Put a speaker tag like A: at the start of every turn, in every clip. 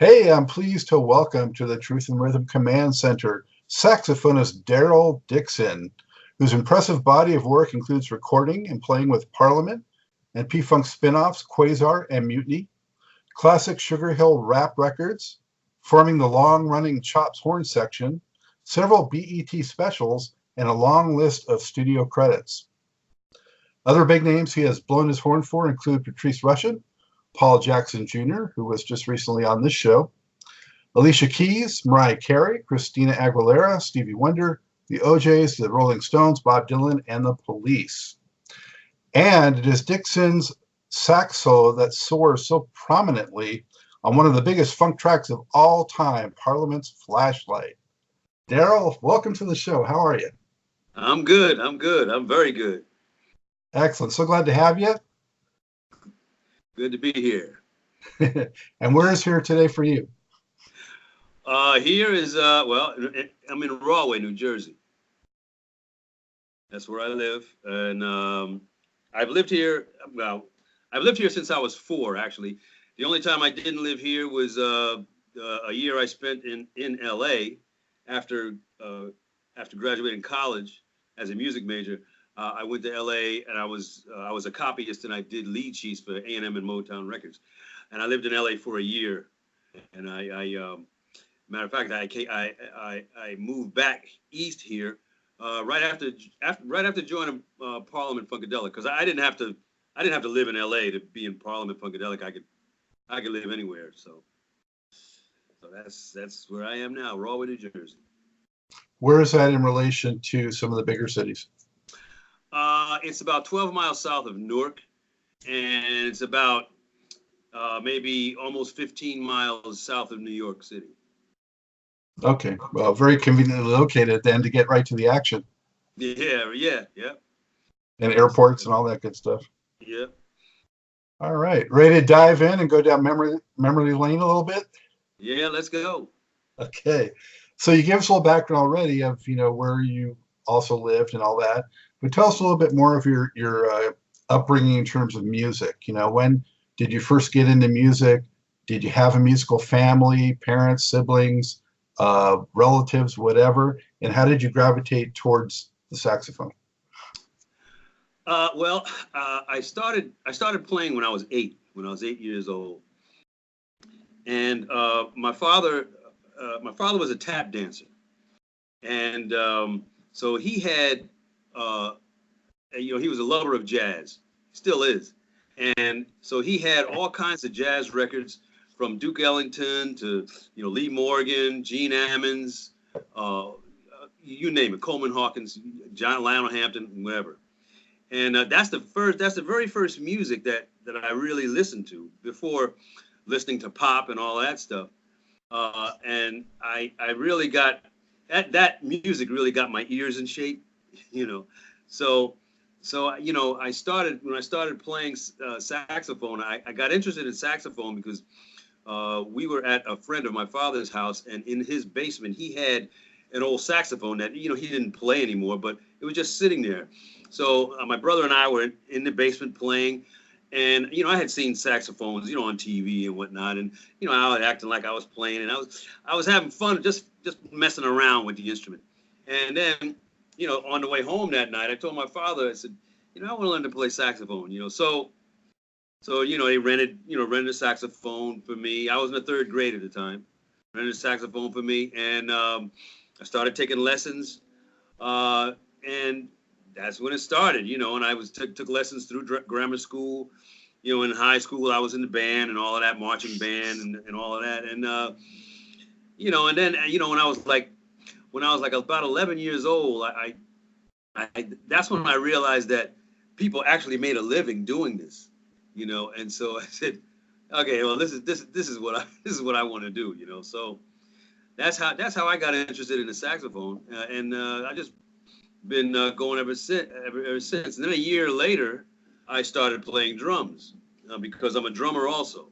A: Hey, I'm pleased to welcome to the Truth and Rhythm Command Center saxophonist Darryl Dixon, whose impressive body of work includes recording and playing with Parliament and P-Funk spin-offs Quasar and Mutiny, classic Sugarhill rap records, forming the long-running Chops horn section, several BET specials, and a long list of studio credits. Other big names he has blown his horn for include Patrice Rushen, Paul Jackson Jr., who was just recently on this show, Alicia Keys, Mariah Carey, Christina Aguilera, Stevie Wonder, the OJs, the Rolling Stones, Bob Dylan, and the Police. And it is Dixon's sax solo that soars so prominently on one of the biggest funk tracks of all time, Parliament's Flashlight. Darryl, welcome to the show. How are you?
B: I'm good. I'm very good.
A: Excellent. So glad to have you.
B: Good to be here.
A: And where is here today for you?
B: Here is I'm in Rahway, New Jersey. That's where I live, and I've lived here. Well, I've lived here since I was 4. Actually, the only time I didn't live here was a year I spent in L.A. after graduating college as a music major. I went to L.A. and I was a copyist, and I did lead sheets for A&M and Motown Records. And I lived in L.A. for a year. And matter of fact, I moved back east here right after joining Parliament Funkadelic, because I didn't have to live in L.A. to be in Parliament Funkadelic. I could live anywhere. So that's where I am now, Rahway, New Jersey.
A: Where is that in relation to some of the bigger cities?
B: It's about 12 miles south of Newark, and it's about maybe almost 15 miles south of New York City.
A: Okay, well, very conveniently located then to get right to the action.
B: Yeah.
A: And airports and all that good stuff.
B: Yeah.
A: All right, ready to dive in and go down memory lane a little bit?
B: Yeah, let's go.
A: Okay, so you gave us a little background already of where you also lived and all that, but tell us a little bit more of your upbringing in terms of music. When did you first get into music? Did you have a musical family, parents, siblings, relatives, whatever? And how did you gravitate towards the saxophone?
B: I started playing when I was 8. When I was 8 years old, and my father was a tap dancer, and so he had he was a lover of jazz, still is, and so he had all kinds of jazz records from Duke Ellington to Lee Morgan, Gene Ammons, you name it, Coleman Hawkins, John Lionel Hampton, whatever. And that's the very first music that I really listened to before listening to pop and all that stuff. And I really got that music really got my ears in shape, So I started playing saxophone. I got interested in saxophone because we were at a friend of my father's house, and in his basement he had an old saxophone that he didn't play anymore, but it was just sitting there. So my brother and I were in the basement playing, and I had seen saxophones on TV and whatnot, and I was acting like I was playing, and I was having fun just messing around with the instrument. And then on the way home that night, I told my father, I said, I want to learn to play saxophone. So they rented a saxophone for me. I was in the 3rd grade at the time. Rented a saxophone for me, and I started taking lessons, and that's when it started. And I took lessons through grammar school. In high school, I was in the band and all of that, marching band and all of that, and and then when I was like about 11 years old, I that's when I realized that people actually made a living doing this. And so I said, okay, well, this is what I want to do, So that's how I got interested in the saxophone, and I just been going ever since. And then a year later, I started playing drums because I'm a drummer also,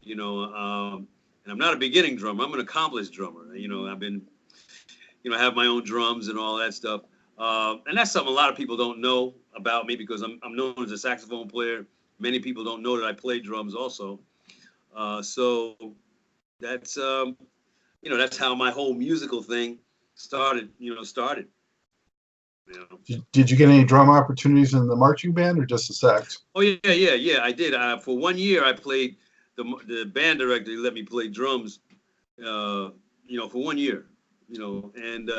B: and I'm not a beginning drummer. I'm an accomplished drummer. I've been, I have my own drums and all that stuff, and that's something a lot of people don't know about me because I'm known as a saxophone player. Many people don't know that I play drums also. So that's that's how my whole musical thing started.
A: Did you get any drum opportunities in the marching band or just the sax?
B: Oh yeah. I did. For 1 year, I played the band director let me play drums. For 1 year. And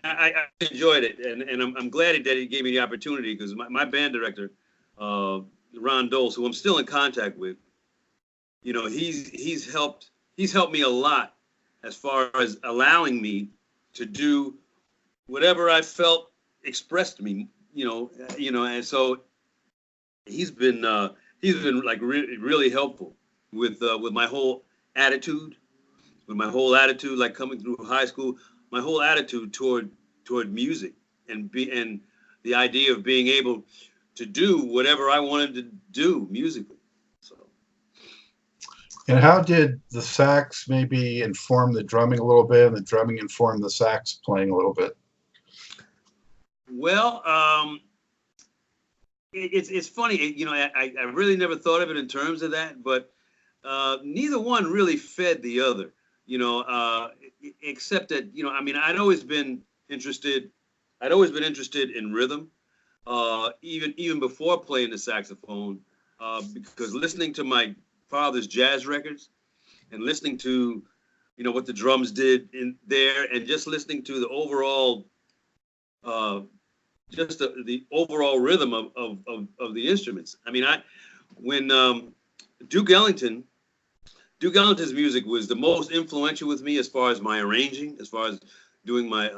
B: I enjoyed it, and I'm glad that he gave me the opportunity because my band director, Ron Doles, who I'm still in contact with, he's helped me a lot as far as allowing me to do whatever I felt expressed me, and so he's been like really helpful with my whole attitude, like coming through high school, my whole attitude toward music and the idea of being able to do whatever I wanted to do musically. So.
A: And how did the sax maybe inform the drumming a little bit, and the drumming inform the sax playing a little bit?
B: Well, it's funny, I really never thought of it in terms of that, but neither one really fed the other, except that, I'd always been interested in rhythm, even before playing the saxophone, because listening to my father's jazz records and listening to, what the drums did in there, and just listening to the overall, just the overall rhythm of the instruments. When Duke Ellington's music was the most influential with me as far as my arranging, as far as doing my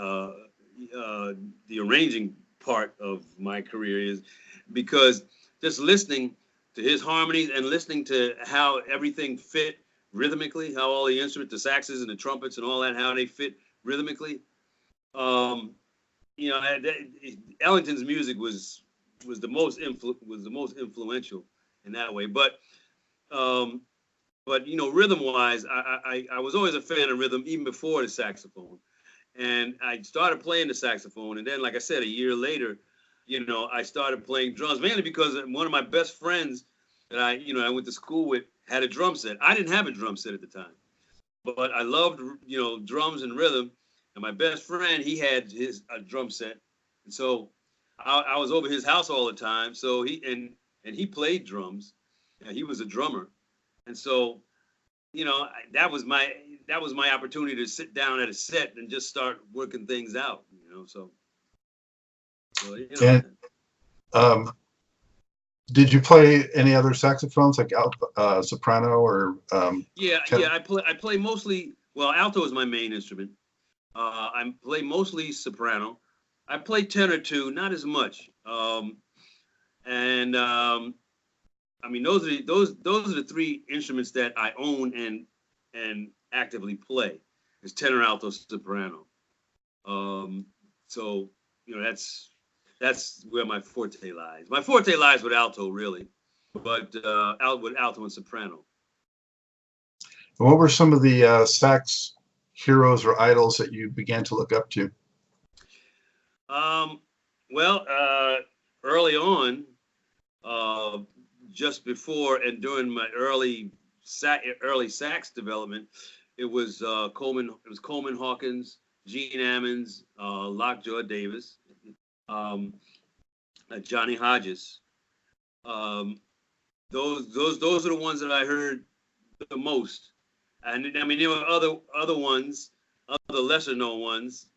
B: the arranging part of my career, is because just listening to his harmonies and listening to how everything fit rhythmically, how all the instruments, the saxes and the trumpets and all that, how they fit rhythmically. Ellington's music was the most influential in that way. But rhythm-wise, I was always a fan of rhythm even before the saxophone. And I started playing the saxophone, and then, like I said, a year later, I started playing drums, mainly because one of my best friends that I went to school with had a drum set. I didn't have a drum set at the time, but I loved, drums and rhythm. And my best friend, he had a drum set, and so I was over his house all the time. So he played drums, and he was a drummer, and so that was my opportunity to sit down at a set and just start working things out.
A: And did you play any other saxophones, like soprano or?
B: I play mostly. Well, alto is my main instrument. I play mostly soprano. I play tenor too, not as much. Those are the three instruments that I own and actively play. Is tenor, alto, soprano. That's where my forte lies. My forte lies with alto, really, but with alto and soprano.
A: And what were some of the sax heroes or idols that you began to look up to?
B: Early on, just before and during my early sax development, it was Coleman Hawkins, Gene Ammons, Lockjaw Davis, Johnny Hodges. Those are the ones that I heard the most. And there were other ones, other lesser known ones,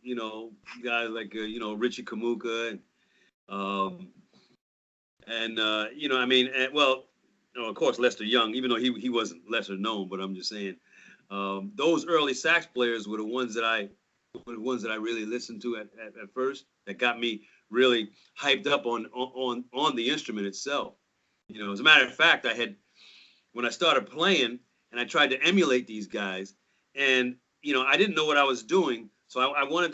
B: guys like Richie Kamuka of course Lester Young, even though he wasn't lesser known, but I'm just saying those early sax players were the ones that I really listened to at first, that got me really hyped up on the instrument itself. As a matter of fact, when I started playing and I tried to emulate these guys, and I didn't know what I was doing, so I wanted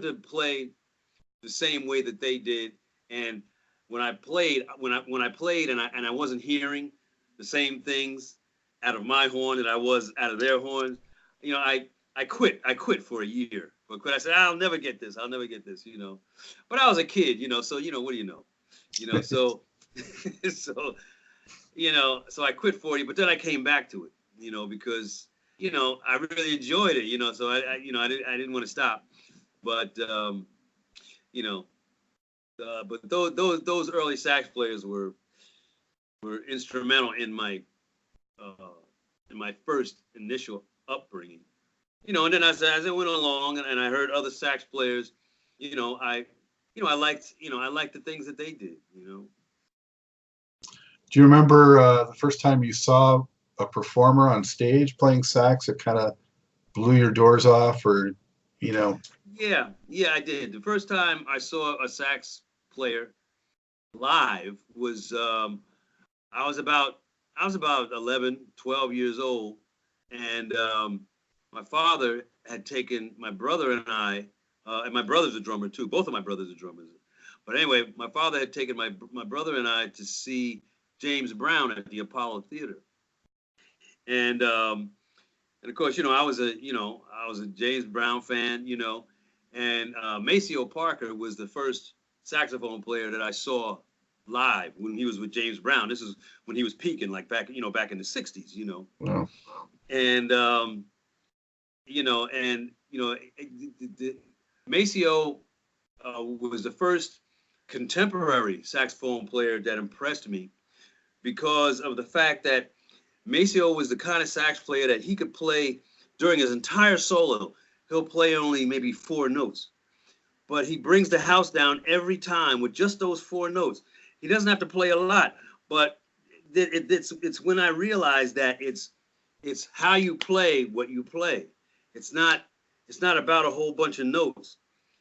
B: to play the same way that they did. And when I played and I wasn't hearing the same things out of my horn that I was out of their horns, I quit for a year. I said, I'll never get this. But I was a kid, so what do you know? So so I quit for you, but then I came back to it. because I really enjoyed it, so I didn't want to stop, but but those early sax players were instrumental in my first initial upbringing, and then as I went along and I heard other sax players, I liked the things that they did.
A: Do you remember the first time you saw a performer on stage playing sax that kind of blew your doors off, or
B: Yeah, I did. The first time I saw a sax player live was I was about 11, 12 years old, and my father had taken my brother and I, and my brother's a drummer too. Both of my brothers are drummers. But anyway, my father had taken my brother and I to see James Brown at the Apollo Theater, and of course, I was a James Brown fan, and Maceo Parker was the first saxophone player that I saw live when he was with James Brown. This is when he was peaking, like back in the '60s,
A: Wow.
B: and Maceo was the first contemporary saxophone player that impressed me because of the fact that Maceo was the kind of sax player that he could play during his entire solo. He'll play only maybe 4 notes, but he brings the house down every time with just those 4 notes. He doesn't have to play a lot, but it's when I realized that it's how you play what you play. It's not about a whole bunch of notes.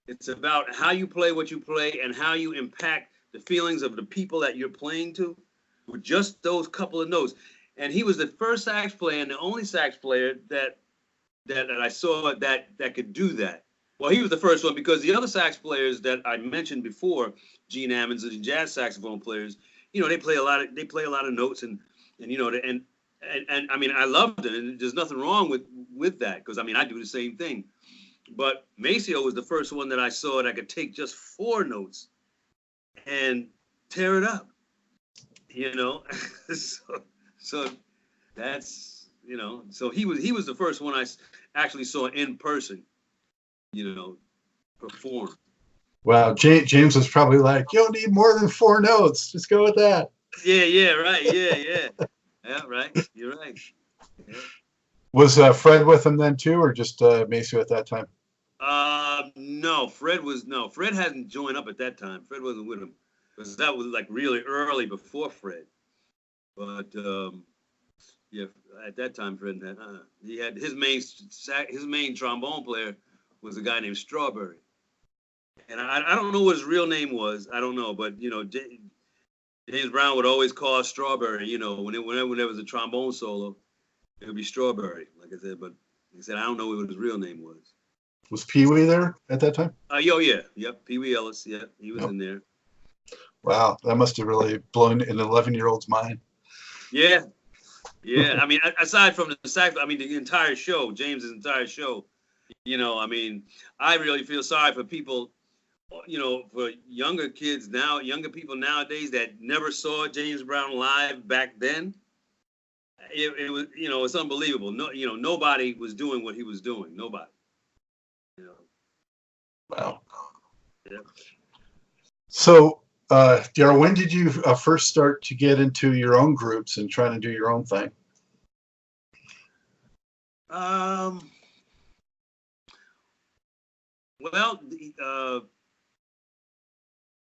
B: It's about how you play what you play and how you impact the feelings of the people that you're playing to with just those couple of notes. And he was the first sax player and the only sax player that I saw that could do that. Well, he was the first one because the other sax players that I mentioned before, Gene Ammons and the jazz saxophone players, they play a lot of notes and I mean I loved it and there's nothing wrong with that because I mean I do the same thing. But Maceo was the first one that I saw that could take just 4 notes and tear it up, so that's so he was the first one I actually saw in person, perform.
A: Wow, James was probably like, "You don't need more than 4 notes. Just go with that."
B: Yeah, right. Yeah, right. You're right. Yeah.
A: Was Fred with him then too, or just Maceo at that time?
B: No, Fred hadn't joined up at that time. Fred wasn't with him because that was like really early before Fred. But yeah, at that time, Fred had he had his main trombone player was a guy named Strawberry, and I don't know what his real name was. I don't know, but James Brown would always call Strawberry. Whenever there was a trombone solo, it would be Strawberry, like I said. But like I said, I don't know what his real name was.
A: Was Pee Wee there at that time?
B: Yep, Pee Wee Ellis. Yeah, he was in there.
A: Wow, that must have really blown an 11-year-old's mind.
B: Yeah. I mean, aside from the sax, I mean, the entire show, James's entire show. I mean, I really feel sorry for people, for younger people nowadays that never saw James Brown live back then. It was, it's unbelievable. No, nobody was doing what he was doing. Nobody.
A: Wow.
B: Yeah.
A: So, Darryl, when did you first start to get into your own groups and trying to do your own thing?
B: Well,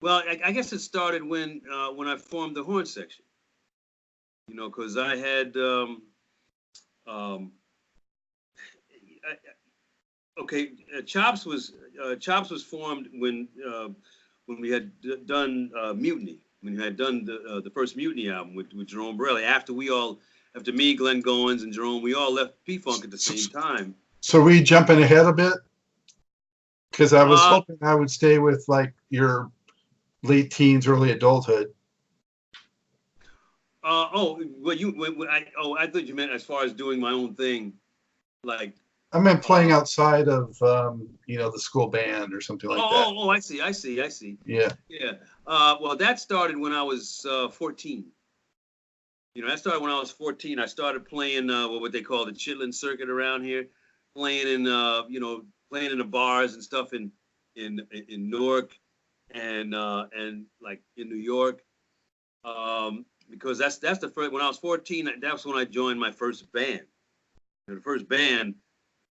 B: I guess it started when I formed the horn section. Because I had Chops was formed when we had done Mutiny, when we had done the first Mutiny album with Jerome Borelli. After me, Glenn Goins, and Jerome, we all left P-Funk at the same time.
A: So are we jumping ahead a bit? Because I was hoping I would stay with like your late teens, early adulthood.
B: I thought you meant as far as doing my own thing, like.
A: I meant playing outside of, the school band or something like that.
B: Oh, I see.
A: Yeah.
B: Yeah. Well, that started when I was 14. You know, I started when I was 14. I started playing what they call the chitlin circuit around here, playing in playing in the bars and stuff in Newark and like in New York. Because that's the first when I was 14. That's when I joined my first band. The first band,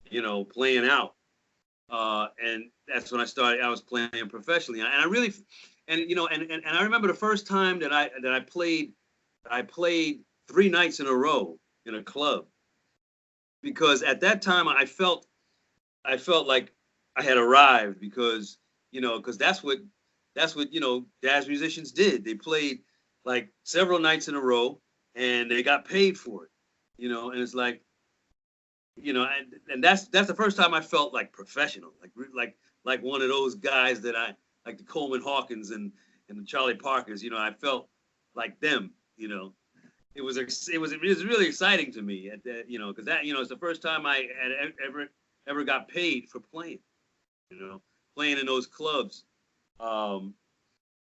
B: playing out. And that's when I started. I was playing professionally, and I really, and I remember the first time that I played. I played 3 nights in a row in a club because at that time I felt like I had arrived because that's what jazz musicians did. They played like several nights in a row and they got paid for it, and it's like and that's the first time I felt like professional, like one of those guys that I like the Coleman Hawkins and the Charlie Parkers. I felt like them. It was really exciting to me at that, because that it's the first time I had ever got paid for playing, playing in those clubs. And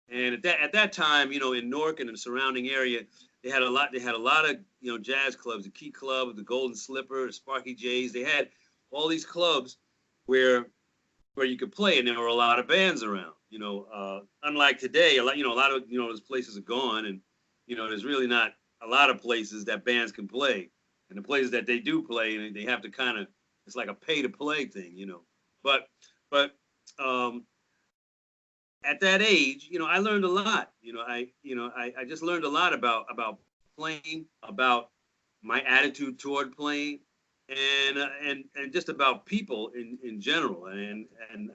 B: at that time, in Newark and the surrounding area, they had a lot of jazz clubs, the Key Club, the Golden Slipper, the Sparky J's. They had all these clubs where you could play, and there were a lot of bands around. Unlike today, a lot of those places are gone, and there's really not a lot of places that bands can play, and the places that they do play, and they have to kind of, it's like a pay to play thing. But at that age, I learned a lot. I just learned a lot about playing, about my attitude toward playing, and just about people in general. And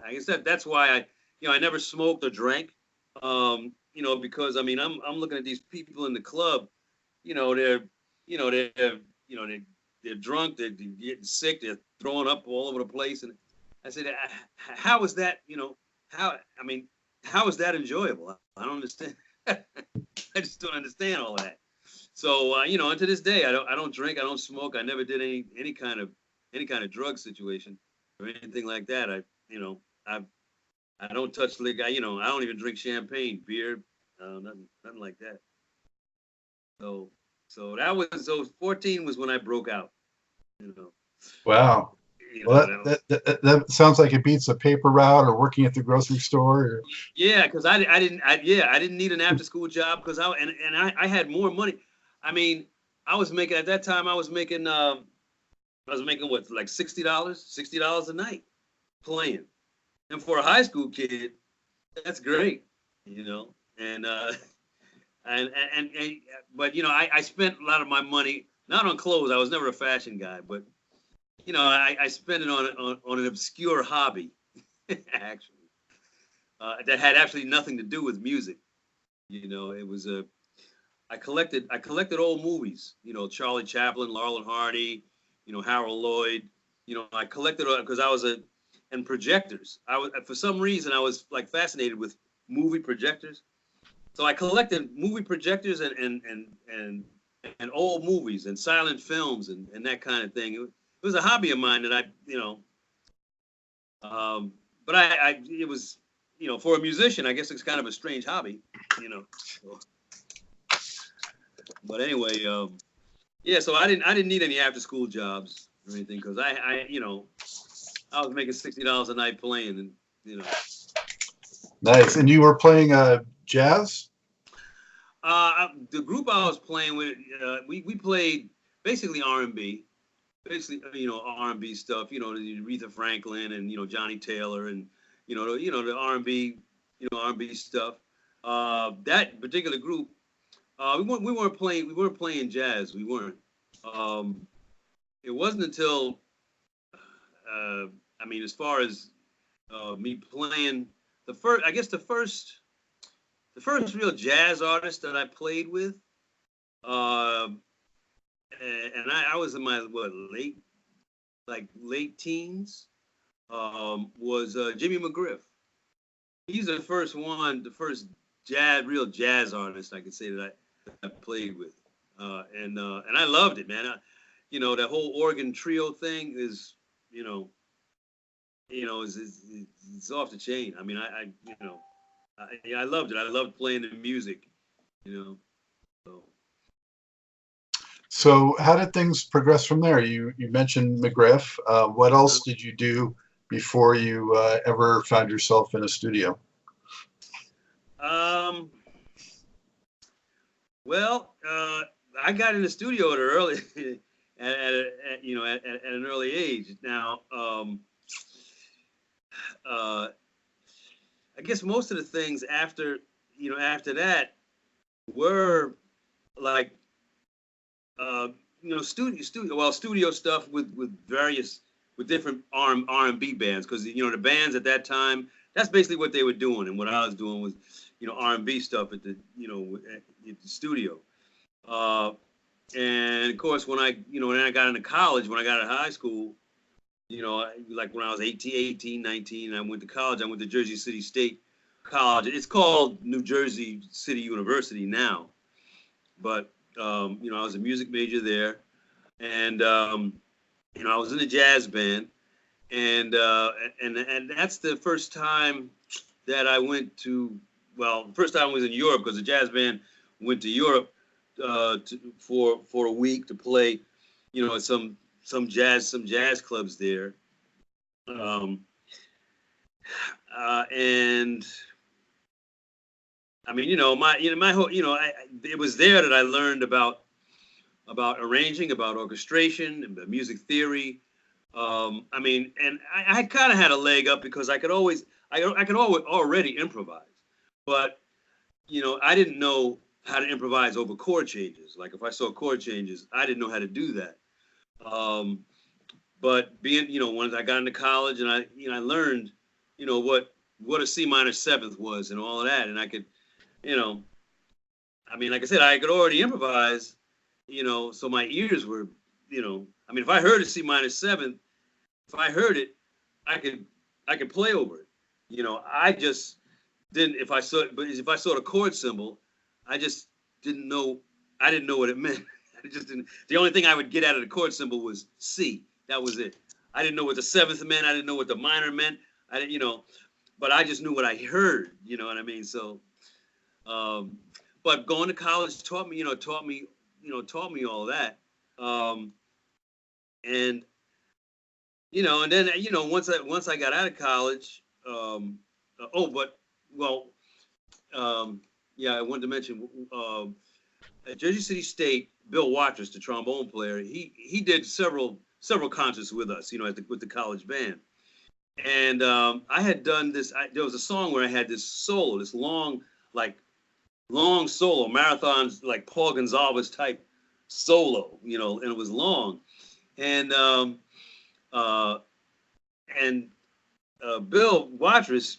B: like I said, that's why I never smoked or drank. Because I mean, I'm looking at these people in the club. They're they're drunk, they're getting sick, they're throwing up all over the place, and I said, how is that? How is that enjoyable? I don't understand. I just don't understand all that. So and to this day, I don't drink, I don't smoke, I never did any kind of drug situation or anything like that. I don't touch liquor. I don't even drink champagne, beer, nothing like that. So 14 was when I broke out. You know,
A: Wow.
B: you know
A: Well,
B: that.
A: that sounds like it beats a paper route or working at the grocery store. Or...
B: Yeah, because I didn't need an after school job because I had more money. I mean, I was making at that time I was making what, like $60 a night playing, and for a high school kid, that's great, and and but I spent a lot of my money not on clothes. I was never a fashion guy, but I spent it on an obscure hobby actually that had actually nothing to do with music. It was I collected old movies. Charlie Chaplin, Laurel and Hardy, Harold Lloyd. I collected because I was and projectors. I was for some reason I was like fascinated with movie projectors. So I collected movie projectors and old movies and silent films and that kind of thing. It was a hobby of mine that but it was, for a musician, I guess it's kind of a strange hobby, So, but anyway, yeah. So I didn't need any after school jobs or anything because I was making $60 a night playing and.
A: Nice. And you were playing jazz?
B: The group I was playing with, we played basically R&B, basically R&B stuff, Aretha Franklin and Johnny Taylor and the R&B, R&B stuff. That particular group, we weren't playing jazz. We weren't. It wasn't until as far as me playing the first real jazz artist that I played with, and I was in my late teens, was Jimmy McGriff. He's the first real jazz artist I could say that I played with, and I loved it, man. That whole organ trio thing is, it's off the chain. I mean, I loved it. I loved playing the music, So
A: So how did things progress from there? You mentioned McGriff. What else did you do before you ever found yourself in a studio?
B: Um, well, I got in the studio at an early, at an early age. Now, uh, I guess most of the things after that were like, uh, studio stuff with various with different R&B bands, because the bands at that time, that's basically what they were doing, and what I was doing was R&B stuff at the studio. Uh, and of course, when I got into college, when I got out of high school, like when I was 18, 19, I went to college. I went to Jersey City State College. It's called New Jersey City University now, but I was a music major there, and I was in a jazz band, and that's the first time that I went to. Well, the first time was in Europe, because the jazz band went to Europe for a week to play, at some jazz clubs there, um, and I mean, my whole, it was there that I learned about arranging, about orchestration, and music theory. I mean, and I kind of had a leg up, because I could always already improvise, but I didn't know how to improvise over chord changes. Like, if I saw chord changes, I didn't know how to do that. Um, but once I got into college, and I learned, what a C minor seventh was and all of that, and I could, you know, I mean, like I said, I could already improvise, so my ears were, I mean, if I heard a C minor seventh, if I heard it, I could play over it. I just didn't. If I saw the chord symbol, I just didn't know. I didn't know what it meant. I just didn't. The only thing I would get out of the chord symbol was C. That was it. I didn't know what the seventh meant. I didn't know what the minor meant. I didn't, but I just knew what I heard. You know what I mean? So, um, but going to college taught me all that. Um, and and then once I got out of college, but well, yeah, I wanted to mention, at Jersey City State, Bill Watrous, the trombone player, he did several concerts with us, with the college band. And I had done this. There was a song where I had this solo, this like long solo, marathons, like Paul Gonsalves type solo, and it was long. And uh, and Bill Watrous,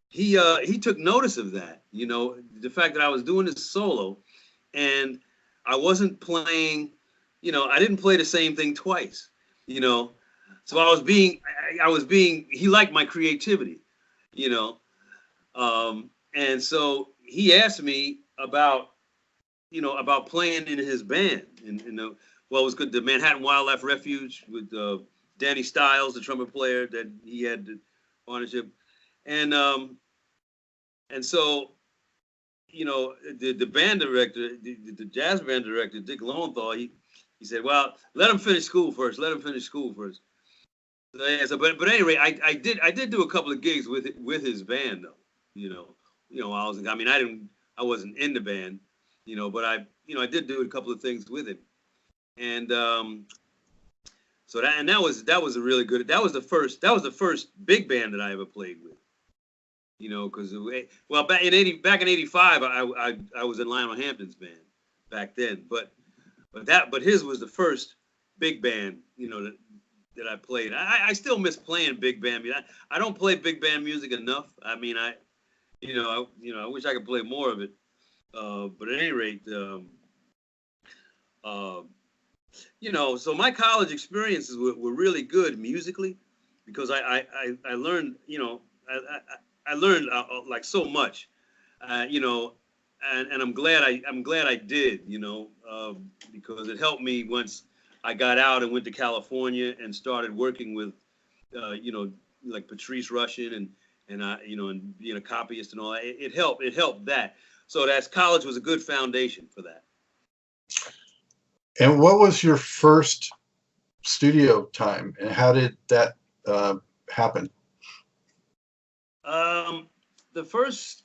B: he took notice of that, the fact that I was doing this solo, and I wasn't playing, I didn't play the same thing twice, you know. So I was being. He liked my creativity, you know, and so he asked me about playing in his band, in the well, it was good, the Manhattan Wildlife Refuge, with Danny Stiles, the trumpet player that he had the partnership, and so the band director, the jazz band director, Dick Lowenthal, he said, well, let him finish school first. Let him finish school first. So, yeah, but anyway, I did do a couple of gigs with his band, though. I wasn't in the band, but I did do a couple of things with him, and so that was a really good. That was the first big band that I ever played with. Because back in '85, I was in Lionel Hampton's band back then, but his was the first big band, that I played. I still miss playing big band. I don't play big band music enough. I mean, I wish I could play more of it. But at any rate, uh, so my college experiences were really good musically, because I learned, I learned like so much, and I'm glad I did, because it helped me once I got out and went to California and started working with, like Patrice, Rushen, and being a copyist and all that. It helped that. So college was a good foundation for that.
A: And what was your first studio time, and how did that happen?
B: The first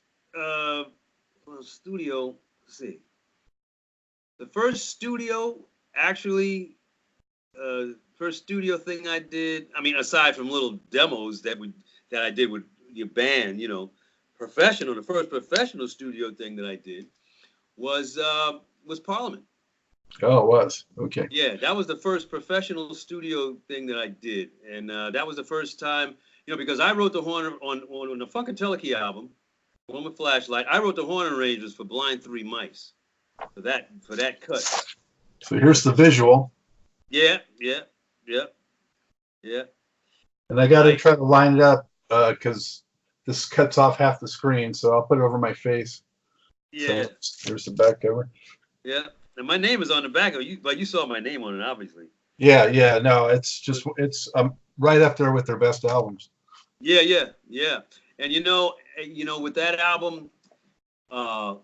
B: studio, let's see. The first studio, actually, first studio thing I did, I mean, aside from little demos that I did with your band, professional, the first professional studio thing that I did was Parliament.
A: Oh, it was. Okay.
B: Yeah, that was the first professional studio thing that I did, and that was the first time, because I wrote the horn on the Funkenstein album, One with Flashlight. I wrote the horn arrangements for Blind Three Mice for that cut.
A: So here's the visual.
B: Yeah.
A: And I got to try to line it up because this cuts off half the screen, so I'll put it over my face.
B: Yeah.
A: So here's the back cover.
B: Yeah. And my name is on the back of you, but you saw my name on it, obviously.
A: Yeah. No, it's right up there with their best albums.
B: Yeah. And with that album, well,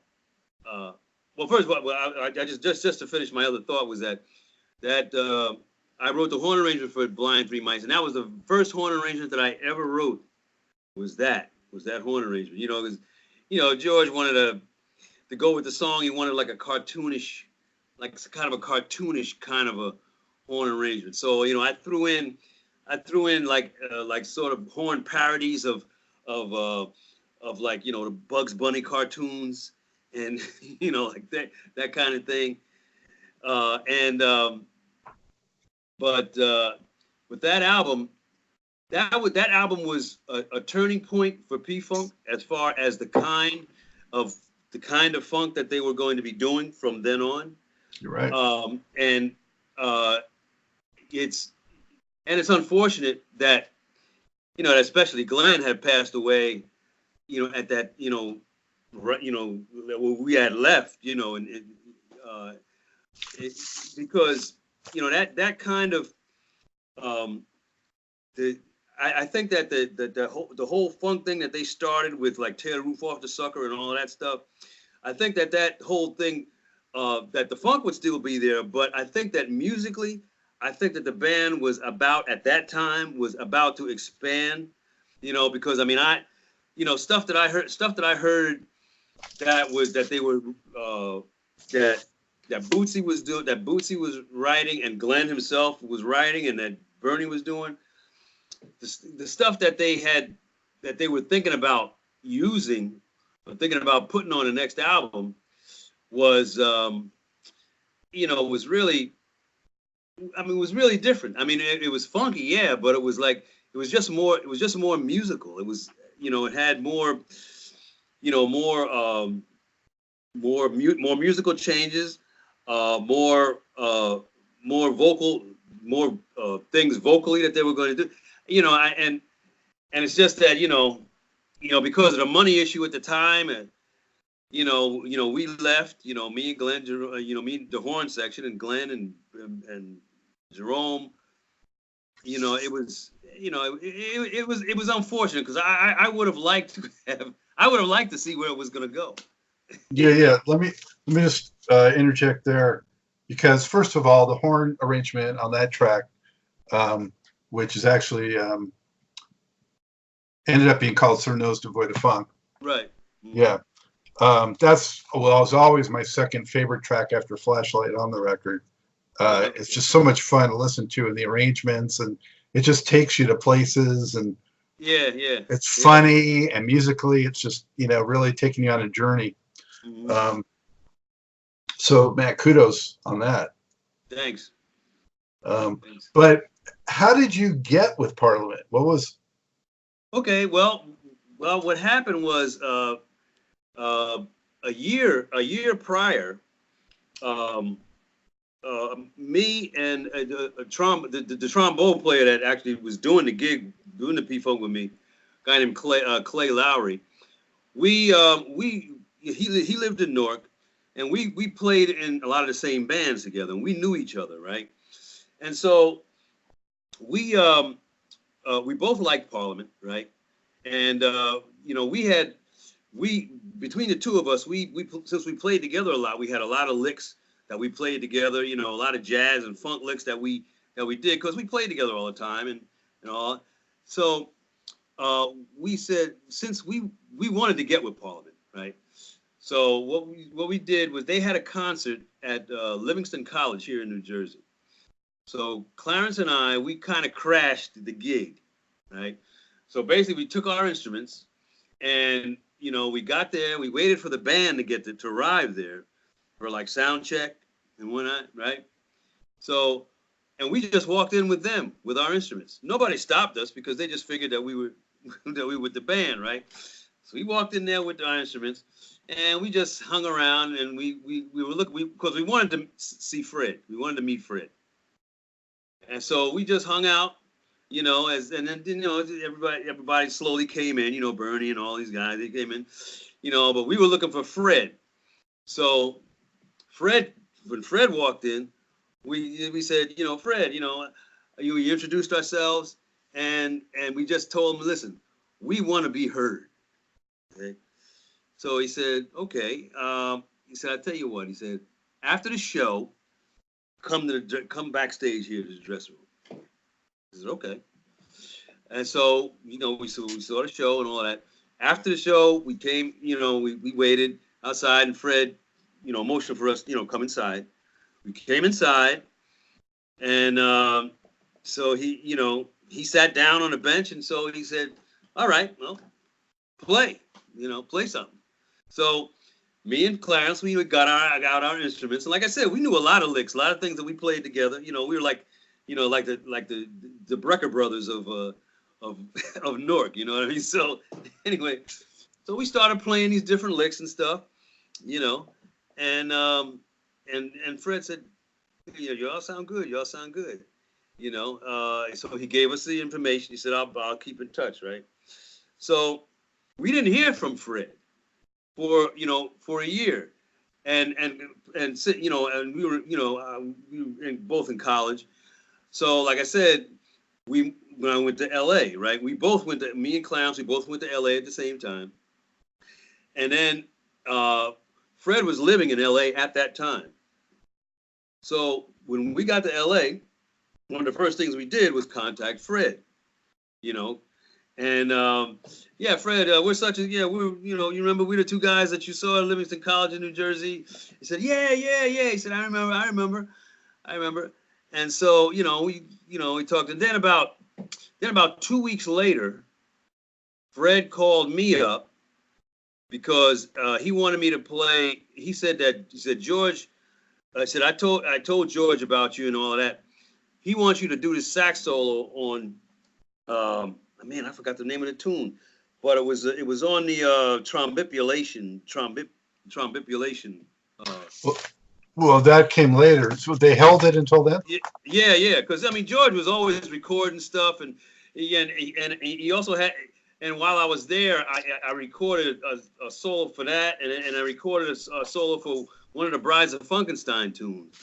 B: first of all, I just to finish my other thought was that I wrote the horn arrangement for Blind Three Mice, and that was the first horn arrangement that I ever wrote. Was that horn arrangement? Because George wanted to go with the song. He wanted like a cartoonish, like kind of a cartoonish kind of a horn arrangement. So I threw in like sort of horn parodies of like the Bugs Bunny cartoons and like that kind of thing. But with that album, that album was a turning point for P-Funk as far as the kind of funk that they were going to be doing from then on.
A: You're right.
B: And it's unfortunate that especially Glenn had passed away. At that we had left. Because that kind of I think that the whole funk thing that they started with, like Tear the Roof Off the Sucker and all of that stuff, I think that whole thing that the funk would still be there, but I think that musically, I think that the band was at that time to expand, because I mean stuff that I heard that they were that Bootsy was doing, that Bootsy was writing, and Glenn himself was writing, and that Bernie was doing. The stuff that they were thinking about using, or thinking about putting on the next album, was was really, it was really different. I mean, it was funky, yeah, but it was just more musical. It was, it had more, more musical changes, more vocal, more things vocally that they were going to do, and it's just that, because of the money issue at the time, and we left, me and Glenn, me, the horn section, and Glenn and Jerome, it was, it was unfortunate, because I would have liked to see where it was going to go.
A: Yeah. Let me just interject there, because first of all, the horn arrangement on that track, which is actually ended up being called Sir Nose Devoid of Funk.
B: Right.
A: Yeah. It was always my second favorite track after Flashlight on the record. It's just so much fun to listen to, and the arrangements, and it just takes you to places, and
B: yeah.
A: It's funny, and musically, it's just, really taking you on a journey.
B: Mm-hmm.
A: So Matt, kudos on that.
B: Thanks.
A: Thanks. But how did you get with Parliament? What was? Okay,
B: well, what happened was a year prior, me and the trombone player that actually was doing the gig, doing the P-Funk with me, a guy named Clay Lowry. He lived in Newark, and we played in a lot of the same bands together, and we knew each other, right? And so we both liked Parliament, right? And we between the two of us, we since we played together a lot, we had a lot of licks that we played together. You know, a lot of jazz and funk licks that we did because we played together all the time and all. So we said since we wanted to get with Parliament, right? So what we did was they had a concert at Livingston College here in New Jersey. So Clarence and I, we kind of crashed the gig, right? So basically we took our instruments and, you know, we got there, we waited for the band to arrive there for like sound check and whatnot, right? So, and we just walked in with them, with our instruments. Nobody stopped us because they just figured that we were with the band, right? So we walked in there with our instruments and we just hung around and we were looking, because we wanted to see Fred. We wanted to meet Fred. And so we just hung out, you know, and then, you know, everybody slowly came in, you know, Bernie and all these guys, they came in, you know, but we were looking for Fred. So when Fred walked in, we said, you know, Fred, you know, we introduced ourselves and we just told him, listen, we want to be heard. Okay. So he said, okay. He said, I'll tell you what, he said, after the show, come backstage here to the dressing room. I said, okay. And so, you know, we saw the show and all that. After the show, we came, you know, we waited outside and Fred, you know, motioned for us, you know, come inside. We came inside and so he, you know, he sat down on a bench and so he said, all right, well, play something. So me and Clarence, we got our instruments, and like I said, we knew a lot of licks, a lot of things that we played together. You know, we were like, you know, like the Brecker brothers of Newark. You know what I mean? So anyway, so we started playing these different licks and stuff, you know, and Fred said, you know, y'all sound good, you know. So he gave us the information. He said, I'll keep in touch, right? So we didn't hear from Fred for a year, and you know, and we were both in college. So like I said, when I went to LA, right? Me and Clarence, we both went to LA at the same time. And then Fred was living in LA at that time. So when we got to LA, one of the first things we did was contact Fred, you know. And yeah, Fred, we're you know, you remember we the two guys that you saw at Livingston College in New Jersey? He said, yeah. He said, I remember. And so, you know, we talked. And then about 2 weeks later, Fred called me up because he wanted me to play. He said, George, I said, I told George about you and all of that. He wants you to do this sax solo on, man, I forgot the name of the tune, but it was on the trombipulation.
A: Well, that came later. So they held it until then?
B: Yeah. Because I mean, George was always recording stuff, and he also had. And while I was there, I recorded a solo for that, and I recorded a solo for one of the Brides of Funkenstein tunes,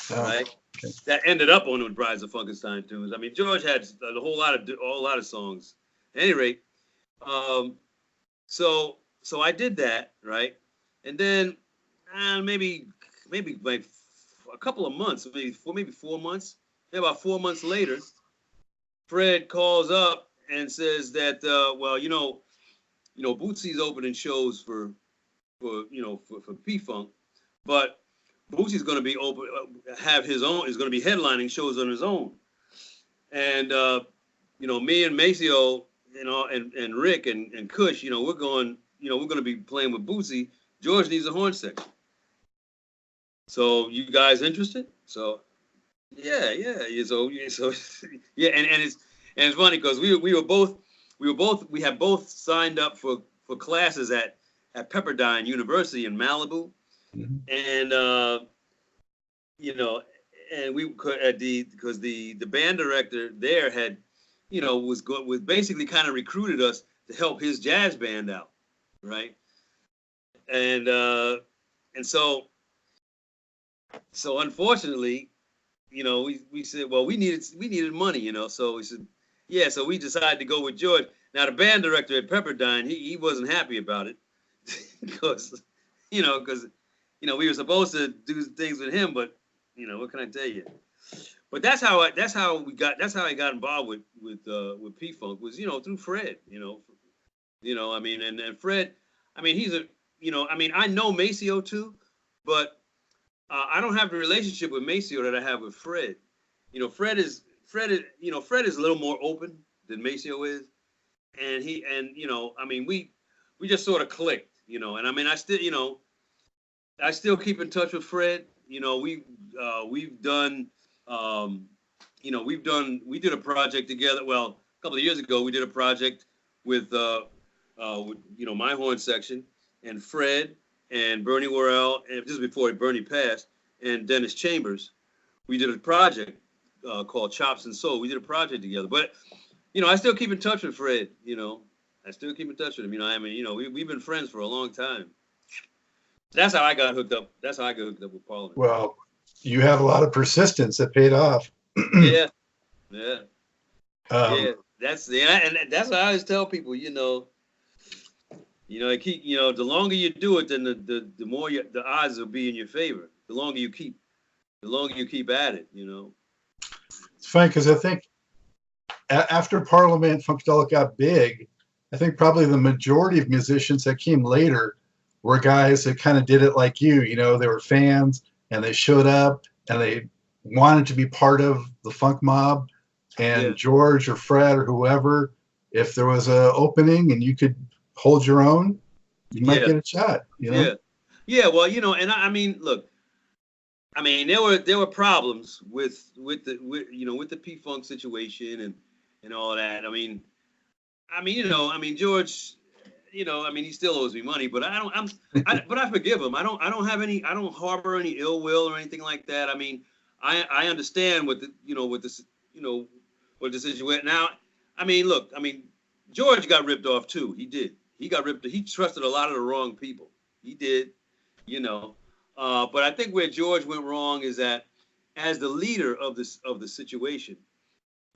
B: right? Okay. That ended up on the Brides of Funkenstein tunes. I mean, George had a whole lot of songs. At any rate, so I did that, right? And then maybe like a couple of months, maybe 4 months, maybe about 4 months later, Fred calls up and says that, well, you know, Bootsy's opening shows for P-Funk, but Bootsy's going to be is going to be headlining shows on his own. And, you know, me and Maceo, you know, and Rick and Kush, you know, we're going to be playing with Bootsy. George needs a horn section. So you guys interested? So yeah. So yeah, and it's funny because we had both signed up for classes at Pepperdine University in Malibu, mm-hmm. And you know, and we could because the band director there had, you know, was basically kind of recruited us to help his jazz band out, right? And so unfortunately, you know, we said, well, we needed money, you know, so we said, yeah, so we decided to go with George. Now the band director at Pepperdine, he wasn't happy about it because we were supposed to do things with him, but what can I tell you? But that's how I got involved with P-Funk was, through Fred, and Fred, he's I know Maceo too, but I don't have the relationship with Maceo that I have with Fred. Fred is a little more open than Maceo is, and we just sort of clicked, and I still keep in touch with Fred. We've done, we did a project together. Well, a couple of years ago, we did a project with my horn section and Fred and Bernie Worrell, and just before Bernie passed, and Dennis Chambers. We did a project called Chops and Soul. We did a project together, but I still keep in touch with Fred. I still keep in touch with him. We've been friends for a long time. That's how I got hooked up. That's how I got hooked up with Parliament.
A: Well, you had a lot of persistence that paid off.
B: Yeah. That's how I always tell people. I keep. The longer you do it, then the more the odds will be in your favor. The longer you keep at it.
A: It's funny because I think after Parliament, Funkadelic got big. I think probably the majority of musicians that came later were guys that kind of did it like you. They were fans and they showed up and they wanted to be part of the funk mob. And George or Fred or whoever, if there was an opening and you could hold your own, you might get a shot.
B: Yeah. Well, and look, there were problems with the P-Funk situation and all that. George. He still owes me money, but but I forgive him. I don't harbor any ill will or anything like that. I understand what the situation. Now, look, George got ripped off too. He did. He got ripped. He trusted a lot of the wrong people. He did, but I think where George went wrong is that as the leader of the situation,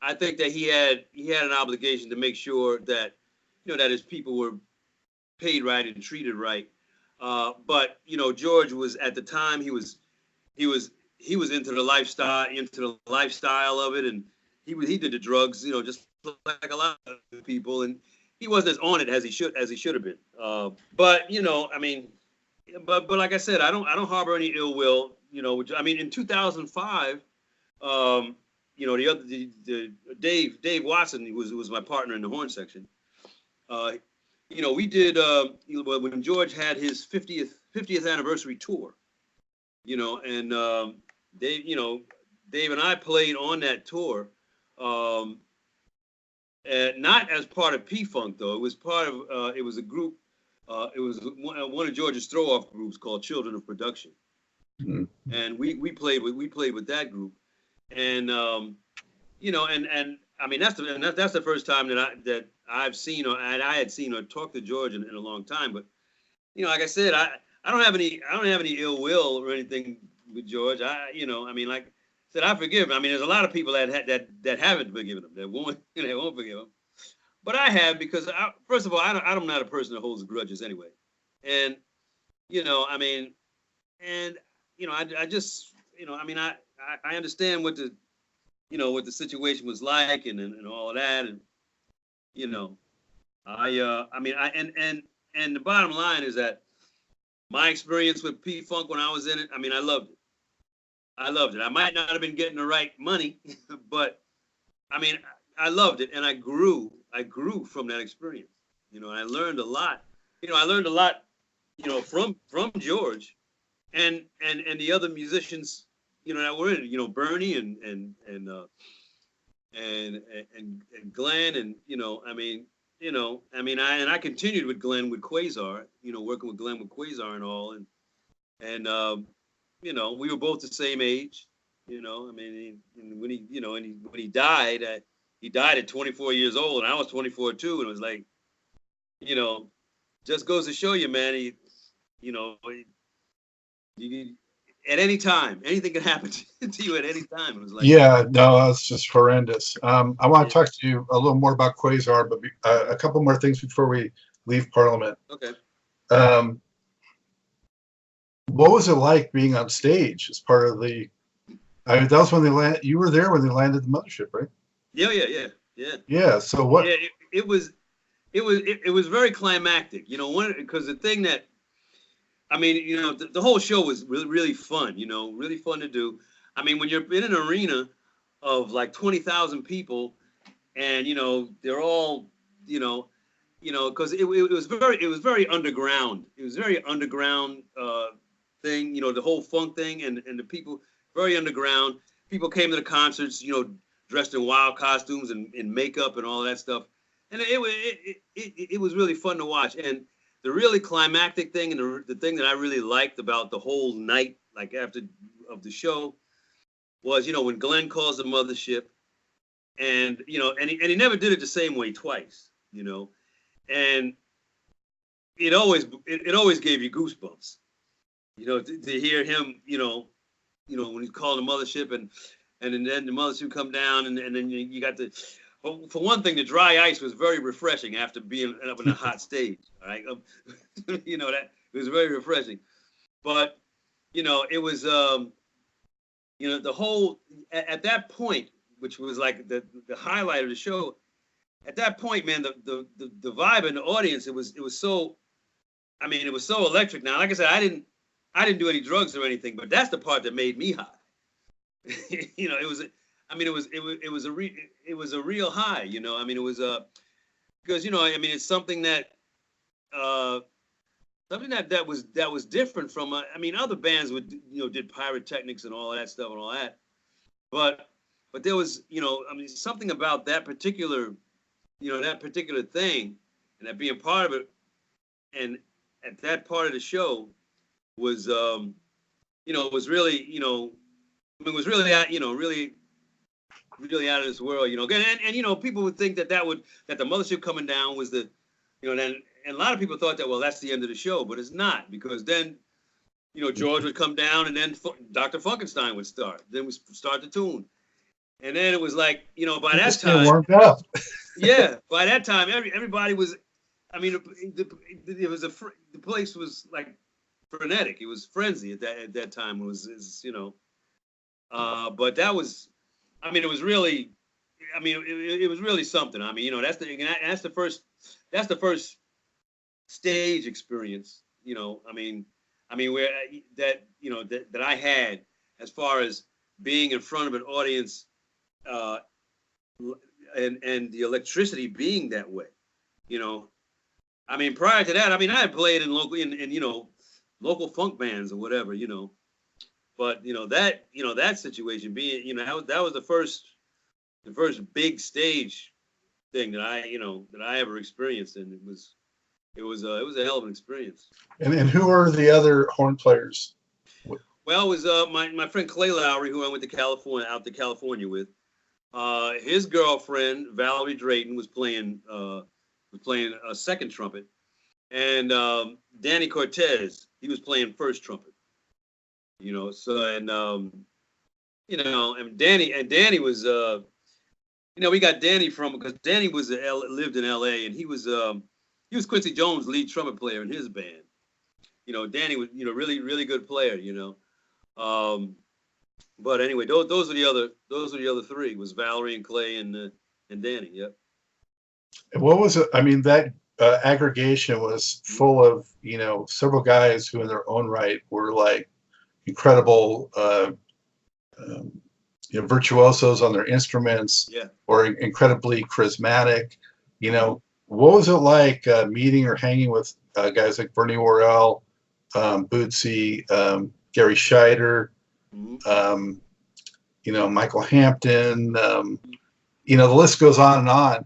B: I think that he had an obligation to make sure that, that his people were paid right and treated right. But George was at the time he was into the lifestyle of it, and he did the drugs, just like a lot of people, and he wasn't as on it as he should have been. But but like I said, I don't harbor any ill will. In 2005, Dave Watson, who was my partner in the horn section. We did when George had his 50th anniversary tour, and Dave and I played on that tour, not as part of P-Funk though. It was part of it was a group. It was one of George's throw-off groups called Children of Production, and we played with that group, and that's the first time that I've seen I had seen or talked to George in a long time. But like I said, I don't have any ill will or anything with George. Like I said, I forgive him. There's a lot of people that haven't forgiven him, that won't forgive him. But I have, because first of all, I'm not a person that holds grudges anyway, and I just I understand what the situation was like and all of that, and and the bottom line is that my experience with P-Funk when I was in it, I loved it. I loved it. I might not have been getting the right money, but I loved it, and I grew from that experience. And I learned a lot. I learned a lot, from George and the other musicians, that were in it, Bernie and Glenn, and I continued with Glenn with Quasar, working with Glenn with Quasar and all, and we were both the same age, and when he died at 24 years old, and I was 24 too, and it was like, just goes to show you, man, at any time, anything can happen to you at any time. It was like,
A: yeah, no, that's just horrendous. I want to talk to you a little more about Quasar, but a couple more things before we leave Parliament.
B: Okay.
A: What was it like being on stage as part of the? I mean, that was when they land. You were there when they landed the mothership, right?
B: Yeah.
A: Yeah. So what?
B: Yeah, it was very climactic, because the thing that, I mean, the whole show was really, really fun, really fun to do. I mean, when you're in an arena of like 20,000 people and, they're all, because it was very underground. It was very underground thing, the whole funk thing and the people, very underground. People came to the concerts, dressed in wild costumes and makeup and all that stuff. And it was really fun to watch. And the really climactic thing and the thing that I really liked about the whole night, like after of the show, was when Glenn calls the mothership, and and he never did it the same way twice, and it always gave you goosebumps, to hear him, when he's calling the mothership and then the mothership come down and then you got the. For one thing, the dry ice was very refreshing after being up in a hot stage. All right, that it was very refreshing. But it was the whole at that point, which was like the highlight of the show. At that point, man, the vibe in the audience, it was so. I mean, it was so electric. Now, like I said, I didn't do any drugs or anything, but that's the part that made me high. It was. I mean, it was a real high, I mean, it was because I mean, it's something that that was different from I mean, other bands would did pyrotechnics and all that stuff and all that, but there was I mean, something about that particular thing and that being part of it, and at that part of the show was was really it was really really out of this world, and people would think that the mothership coming down was the, then, and a lot of people thought that, well, that's the end of the show, but it's not, because then, George would come down and then Dr. Funkenstein would start. Then we start the tune, and then it was like, by that time,
A: warmed up.
B: yeah, by that time, everybody was, I mean, it was the place was like frenetic. It was frenzy at that time. It was but that was. I mean, it was really, I mean, it was really something. I mean, that's the first stage experience. I mean, where that that I had as far as being in front of an audience, and the electricity being that way. I mean, prior to that, I mean, I had played in local funk bands or whatever, But that situation being that was the first big stage thing that I ever experienced, and it was a hell of an experience.
A: And who are the other horn players?
B: Well, it was my friend Clay Lowry, who I went to California with. His girlfriend Valerie Drayton was playing a second trumpet, and Danny Cortez, he was playing first trumpet. So and Danny was we got Danny because Danny lived in L.A. and he was Quincy Jones' lead trumpet player in his band. Danny was really really good player. But anyway, those are the other three, was Valerie and Clay and Danny. Yep.
A: And what was it? I mean, that aggregation was full of several guys who in their own right were like incredible virtuosos on their instruments,
B: yeah,
A: or incredibly charismatic. What was it like meeting or hanging with guys like Bernie Worrell, Bootsy, Gary Scheider, Michael Hampton, the list goes on and on.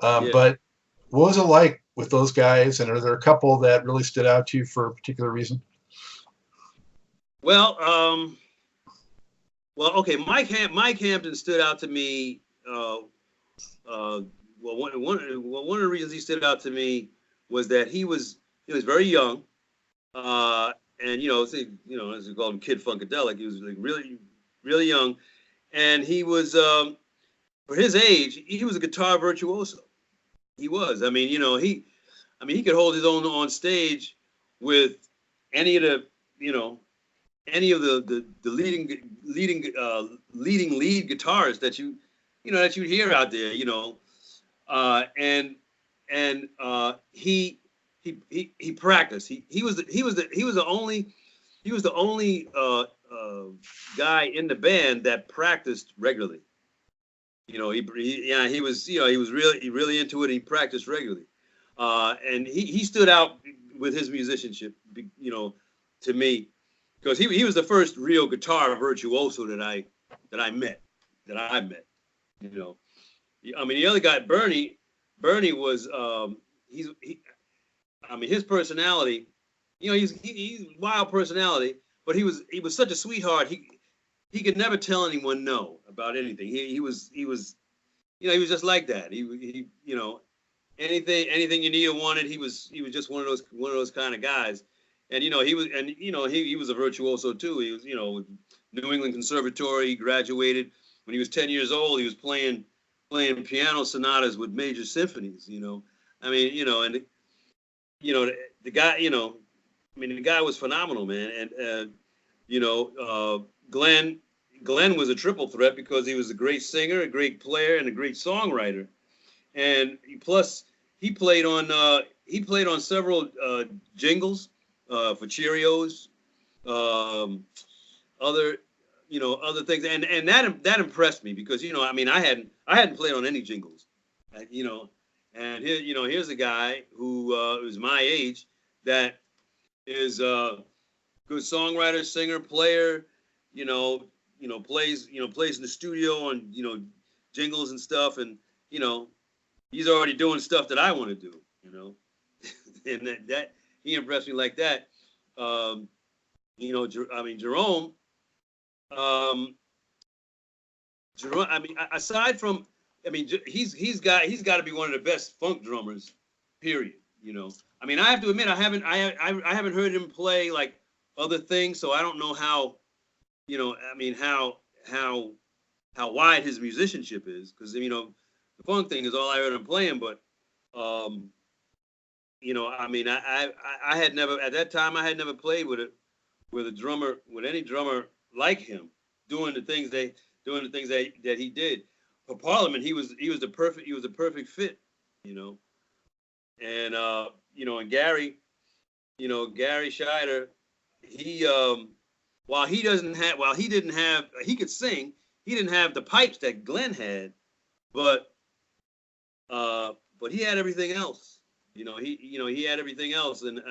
B: Yeah.
A: But what was it like with those guys, and are there a couple that really stood out to you for a particular reason?
B: Well, okay. Mike Hampton stood out to me. One of the reasons he stood out to me was that he was very young, and as we call him, Kid Funkadelic. He was like really, really young, and he was for his age, he was a guitar virtuoso. He was. I mean, he could hold his own on stage with any of the any of the lead guitars that that you'd hear out there, and he practiced. He was the only guy in the band that practiced regularly. He was really into it. And he practiced regularly, and he stood out with his musicianship, to me, because he was the first real guitar virtuoso that I met. I mean, the other guy, Bernie was his personality, he's wild personality, but he was such a sweetheart. He could never tell anyone no about anything. He was just like that. He anything you needed or wanted, he was just one of those kind of guys. And he was a virtuoso too. He was New England Conservatory. He graduated when he was 10 years old. He was playing piano sonatas with major symphonies. I mean, and the guy, the guy was phenomenal, man. And Glenn was a triple threat because he was a great singer, a great player, and a great songwriter. And plus, he played on several jingles for Cheerios, other things, and that impressed me because I hadn't played on any jingles, and here's a guy who was my age that is a good songwriter, singer, player, plays in the studio on jingles and stuff, and he's already doing stuff that I want to do, and that he impressed me like that. Jerome. Aside from, he's got to be one of the best funk drummers, period. I have to admit, I haven't heard him play like other things, so I don't know how, how wide his musicianship is, because the funk thing is all I heard him playing, but I had never, at that time, I had never played with any drummer like him, doing the things that he did. For Parliament, he was the perfect fit, and and Gary Scheider, he could sing, he didn't have the pipes that Glenn had, but he had everything else. He had everything else, and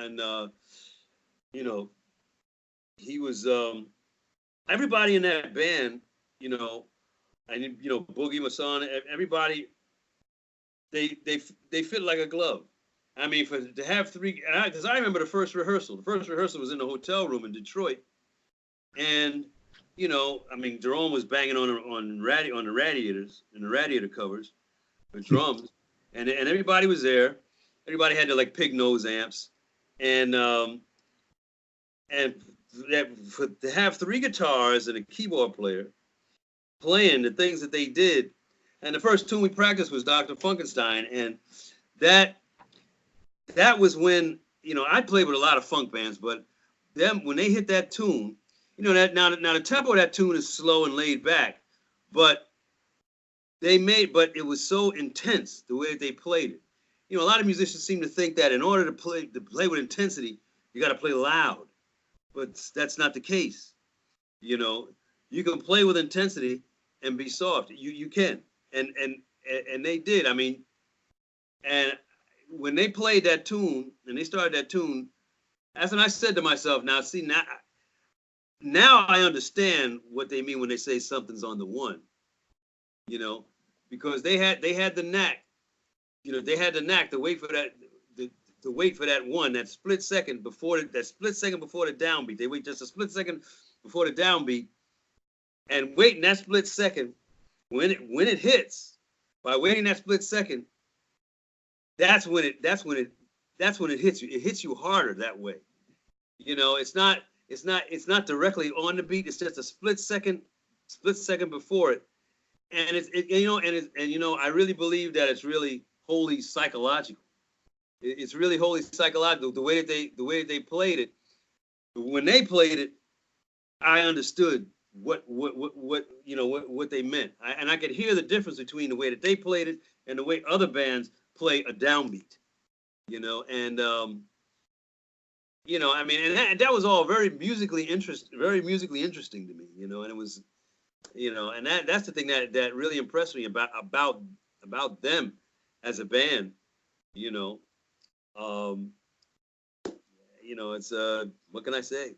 B: he was everybody in that band, and Boogie Mason, everybody, they fit like a glove. To have three, because I remember the first rehearsal. The first rehearsal was in the hotel room in Detroit, and Jerome was banging on the radiators and the radiator covers with drums, and everybody was there. Everybody had their pig nose amps, and to have three guitars and a keyboard player playing the things that they did, and the first tune we practiced was Dr. Funkenstein, and that was when I played with a lot of funk bands, but when they hit that tune, that now the tempo of that tune is slow and laid back, but it was so intense the way that they played it. A lot of musicians seem to think that in order to play with intensity, you got to play loud, but that's not the case. You can play with intensity and be soft. You can, and they did. And when they played that tune and they started that tune, that's when I said to myself, now I understand what they mean when they say something's on the one. Because they had the knack. They had the knack to wait for that one, that split second before the downbeat. They wait just a split second before the downbeat, and waiting that split second, when it hits, by waiting that split second, that's when it hits you. It hits you harder that way. It's not directly on the beat. It's just a split second before it, and I really believe that it's really wholly psychological. It's really wholly psychological. The way that they played it. When they played it, I understood what they meant. And I could hear the difference between the way that they played it and the way other bands play a downbeat, and I mean, and that was all very musically interesting to me, and it was, and that's the thing that really impressed me about them as a band, it's what can I say?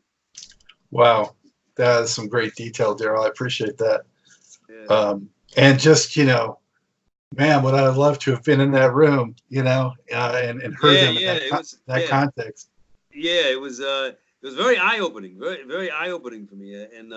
A: Wow, that is some great detail, Darryl. I appreciate that.
B: Yeah.
A: And just, man, would I have loved to have been in that room, and heard them in that context.
B: Yeah, it was very eye-opening, very, very eye-opening for me. And,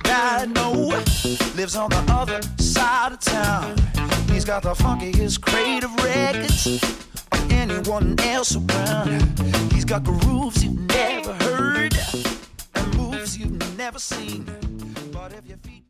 C: that I know lives on the other side of town. He's got the funkiest crate of records of anyone else around. He's got grooves you've never heard and moves you've never seen. But if your feet